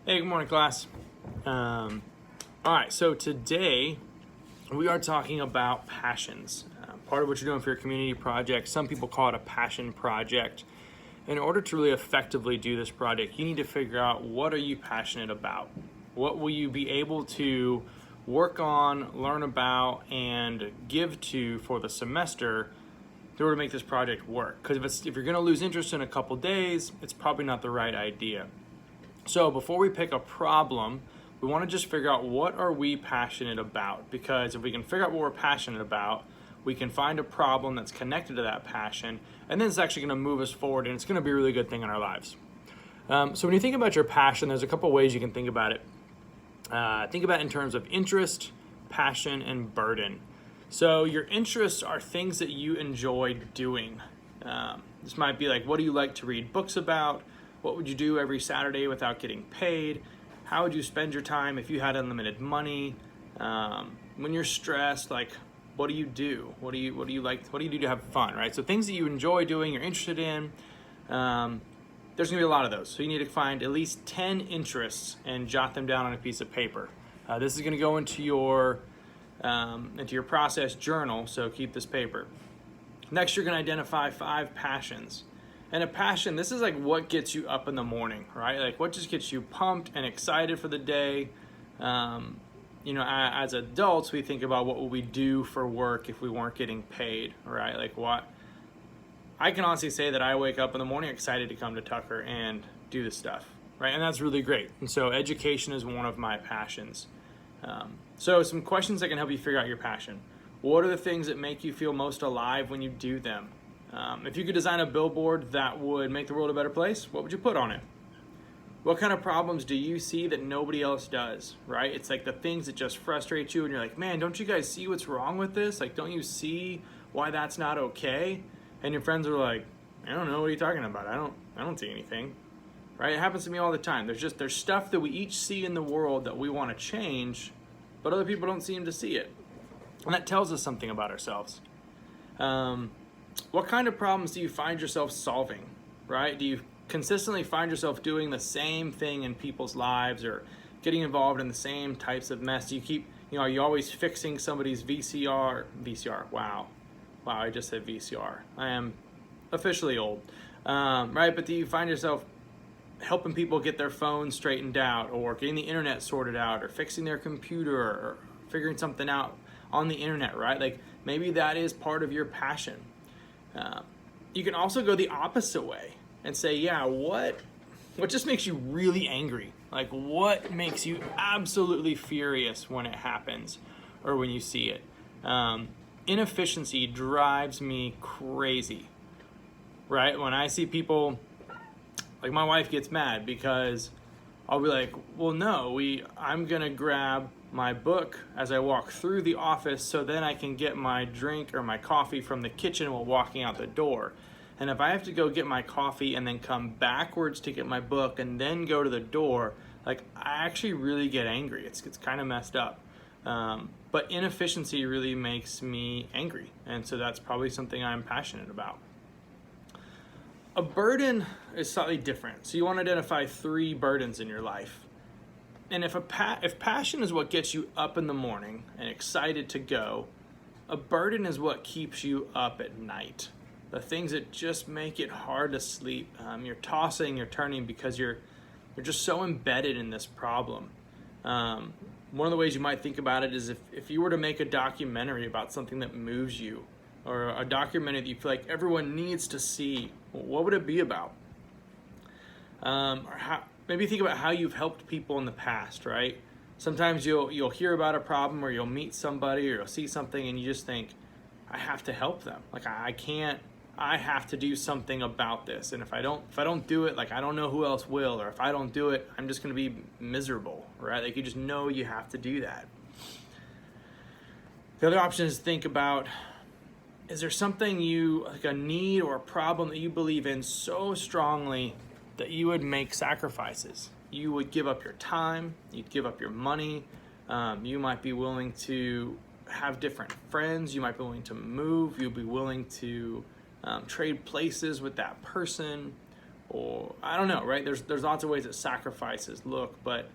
Hey, good morning, class. All right, so today we are talking about passions. Part of what you're doing for your community project, some people call it a passion project. In order to really effectively do this project, you need to figure out, what are you passionate about? What will you be able to work on, learn about, and give to for the semester in order to make this project work? Because if you're going to lose interest in a couple days, it's probably not the right idea. So before we pick a problem, we want to just figure out, what are we passionate about? Because if we can figure out what we're passionate about, we can find a problem that's connected to that passion, and then it's actually going to move us forward, and it's going to be a really good thing in our lives. So when you think about your passion, there's a couple ways you can think about it. Think about it in terms of interest, passion, and burden. So your interests are things that you enjoy doing. This might be like, what do you like to read books about? What would you do every Saturday without getting paid? How would you spend your time if you had unlimited money? When you're stressed, like, what do you do? What do you like? What do you do to have fun, right? So things that you enjoy doing, you're interested in. There's gonna be a lot of those. So you need to find at least 10 interests and jot them down on a piece of paper. This is gonna go into your process journal, so keep this paper. Next, you're gonna identify 5 passions. And a passion, this is like what gets you up in the morning, right? Like what just gets you pumped and excited for the day. As adults, we think about, what would we do for work if we weren't getting paid, right? Like what? I can honestly say that I wake up in the morning excited to come to Tucker and do this stuff, right? And that's really great. And so education is one of my passions. So some questions that can help you figure out your passion. What are the things that make you feel most alive when you do them? If you could design a billboard that would make the world a better place, what would you put on it? What kind of problems do you see that nobody else does, right? It's like the things that just frustrate you and you're like, man, don't you guys see what's wrong with this? Like, don't you see why that's not okay? And your friends are like, I don't know, what are you talking about? I don't see anything, right? It happens to me all the time. There's stuff that we each see in the world that we want to change, but other people don't seem to see it. And that tells us something about ourselves. What kind of problems do you find yourself solving, right? Do you consistently find yourself doing the same thing in people's lives, or getting involved in the same types of mess? Do you keep, are you always fixing somebody's VCR? Wow, I just said VCR. I am officially old, right? But do you find yourself helping people get their phones straightened out, or getting the internet sorted out, or fixing their computer, or figuring something out on the internet, right? Like maybe that is part of your passion. You can also go the opposite way and say, yeah, what just makes you really angry? Like what makes you absolutely furious when it happens or when you see it? Inefficiency drives me crazy, right? When I see people, like my wife gets mad because I'll be like, well, no, I'm gonna grab my book as I walk through the office so then I can get my drink or my coffee from the kitchen while walking out the door. And if I have to go get my coffee and then come backwards to get my book and then go to the door, like I actually really get angry. It's kind of messed up. But inefficiency really makes me angry. And so that's probably something I'm passionate about. A burden is slightly different. So you want to identify 3 burdens in your life. And if passion is what gets you up in the morning and excited to go, a burden is what keeps you up at night. The things that just make it hard to sleep. You're tossing, you're turning because you're just so embedded in this problem. One of the ways you might think about it is if you were to make a documentary about something that moves you, or a documentary that you feel like everyone needs to see, what would it be about? Maybe think about how you've helped people in the past, right? Sometimes you'll hear about a problem, or you'll meet somebody, or you'll see something and you just think, I have to help them. Like I have to do something about this. And if I don't do it, like I don't know who else will, or if I don't do it, I'm just gonna be miserable, right? Like you just know you have to do that. The other option is to think about, is there something like a need or a problem that you believe in so strongly that you would make sacrifices? You would give up your time, you'd give up your money, you might be willing to have different friends, you might be willing to move, you'd be willing to trade places with that person, or I don't know, right? There's lots of ways that sacrifices look, but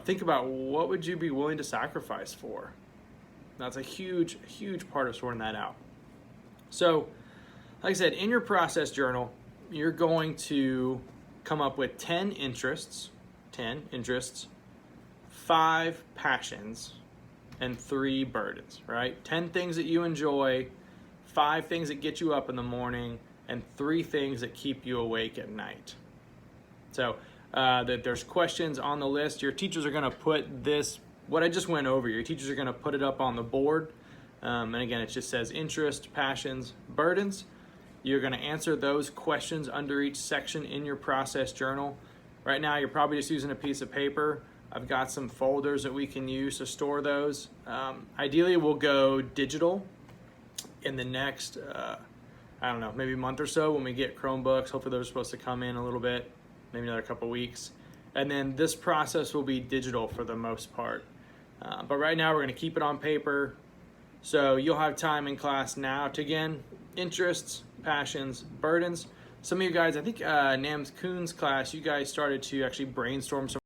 think about what would you be willing to sacrifice for? That's a huge part of sorting that out. So, like I said, in your process journal, you're going to come up with 10 interests, 5 passions, and 3 burdens, right? 10 things that you enjoy, 5 things that get you up in the morning, and 3 things that keep you awake at night. So that there's questions on the list. Your teachers are going to put this, what I just went over, your teachers are going to put it up on the board. And again, it just says interest, passions, burdens. You're going to answer those questions under each section in your process journal. Right now, you're probably just using a piece of paper. I've got some folders that we can use to store those. Ideally, we'll go digital in the next, I don't know, maybe a month or so when we get Chromebooks. Hopefully those are supposed to come in a little bit, maybe another couple weeks. And then this process will be digital for the most part. But right now we're going to keep it on paper. So you'll have time in class now to, again, interests, passions, burdens. Some of you guys, I think Nams Kuhn's class, you guys started to actually brainstorm some